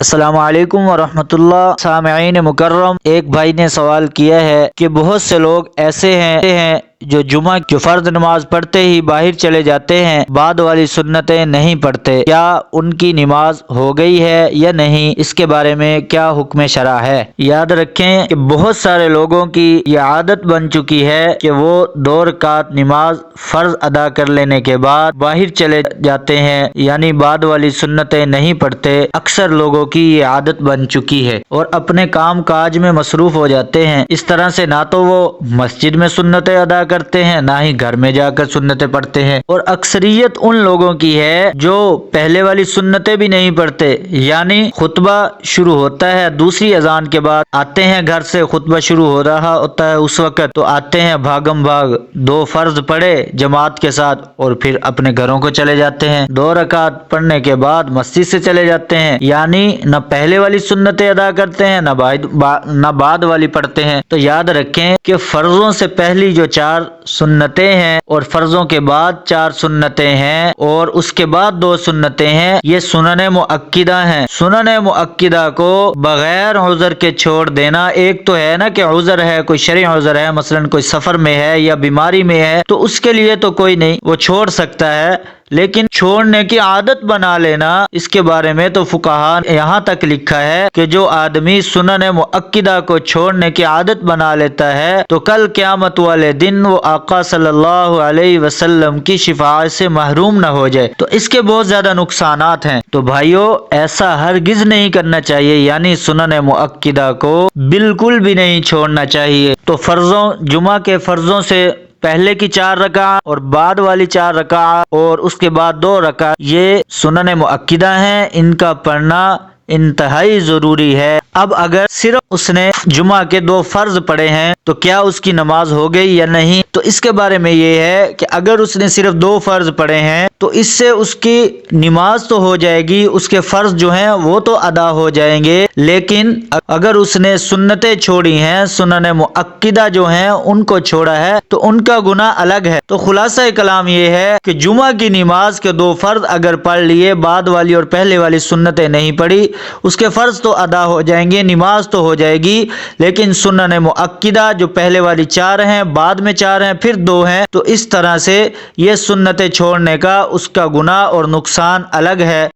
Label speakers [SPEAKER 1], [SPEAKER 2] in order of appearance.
[SPEAKER 1] السلام علیکم ورحمۃ اللہ سامعین مکرم، ایک بھائی نے سوال کیا ہے کہ بہت سے لوگ ایسے ہیں جو جمعہ کی فرض نماز پڑھتے ہی باہر چلے جاتے ہیں، بعد والی سنتیں نہیں پڑھتے، کیا ان کی نماز ہو گئی ہے یا نہیں؟ اس کے بارے میں کیا حکم شرع ہے؟ یاد رکھیں کہ بہت سارے لوگوں کی یہ عادت بن چکی ہے کہ وہ 2 رکعت نماز فرض ادا کر لینے کے بعد باہر چلے جاتے ہیں، یعنی بعد والی سنتیں نہیں پڑھتے۔ اکثر لوگوں کی یہ عادت بن چکی ہے اور اپنے کام کاج میں مصروف ہو جاتے ہیں۔ اس طرح سے نہ تو وہ مسجد میں سنتیں ادا کرتے ہیں، نہ ہی گھر میں جا کر سنتیں پڑھتے ہیں، اور اکثریت ان لوگوں کی ہے جو پہلے والی سنتیں بھی نہیں پڑھتے، یعنی خطبہ شروع ہوتا ہے دوسری اذان کے بعد، آتے ہیں گھر سے، خطبہ شروع ہو رہا ہوتا ہے اس وقت، تو آتے ہیں بھاگم بھاگ 2 فرض پڑھے جماعت کے ساتھ اور پھر اپنے گھروں کو چلے جاتے ہیں۔ 2 رکعت پڑھنے کے بعد مسجد سے چلے جاتے ہیں، یعنی نہ پہلے والی سنتیں ادا کرتے ہیں نہ بعد والی پڑھتے ہیں۔ تو یاد رکھیں کہ فرضوں سے پہلی جو 4 سنتیں ہیں اور فرضوں کے بعد 4 سنتیں ہیں اور اس کے بعد 2 سنتیں ہیں، یہ سنن مؤکدہ ہیں۔ سنن مؤکدہ کو بغیر عذر کے چھوڑ دینا، ایک تو ہے نا کہ عذر ہے، کوئی شرعی عذر ہے، مثلا کوئی سفر میں ہے یا بیماری میں ہے، تو اس کے لیے تو کوئی نہیں، وہ چھوڑ سکتا ہے، لیکن چھوڑنے کی عادت بنا لینا، اس کے بارے میں تو فقہا یہاں تک لکھا ہے کہ جو آدمی سنن مؤکدہ کو چھوڑنے کی عادت بنا لیتا ہے تو کل قیامت والے دن وہ آقا صلی اللہ علیہ وسلم کی شفاعت سے محروم نہ ہو جائے۔ تو اس کے بہت زیادہ نقصانات ہیں، تو بھائیو ایسا ہرگز نہیں کرنا چاہیے، یعنی سنن مؤکدہ کو بالکل بھی نہیں چھوڑنا چاہیے۔ تو جمعہ کے فرضوں سے پہلے کی 4 رکعت اور بعد والی 4 رکعت اور اس کے بعد 2 رکعت، یہ سنن مؤکدہ ہیں، ان کا پڑھنا انتہائی ضروری ہے۔ اب اگر صرف اس نے جمعہ کے 2 فرض پڑھے ہیں تو کیا اس کی نماز ہو گئی یا نہیں؟ تو اس کے بارے میں یہ ہے کہ اگر اس نے صرف 2 فرض پڑھے ہیں تو اس سے اس کی نماز تو ہو جائے گی، اس کے فرض جو ہیں وہ تو ادا ہو جائیں گے، لیکن اگر اس نے سنتیں چھوڑی ہیں، سنن مؤکدہ جو ہیں ان کو چھوڑا ہے، تو ان کا گناہ الگ ہے۔ تو خلاصہ کلام یہ ہے کہ جمعہ کی نماز کے 2 فرض اگر پڑھ لیے، بعد والی اور پہلے والی سنتیں نہیں پڑھی، اس کے فرض تو ادا ہو جائیں گے، نماز تو ہو جائے گی، لیکن سنن مؤکدہ جو پہلے والی 4 ہیں، بعد میں 4 ہیں، پھر 2 ہیں، تو اس طرح سے یہ سنتیں چھوڑنے کا اس کا گناہ اور نقصان الگ ہے۔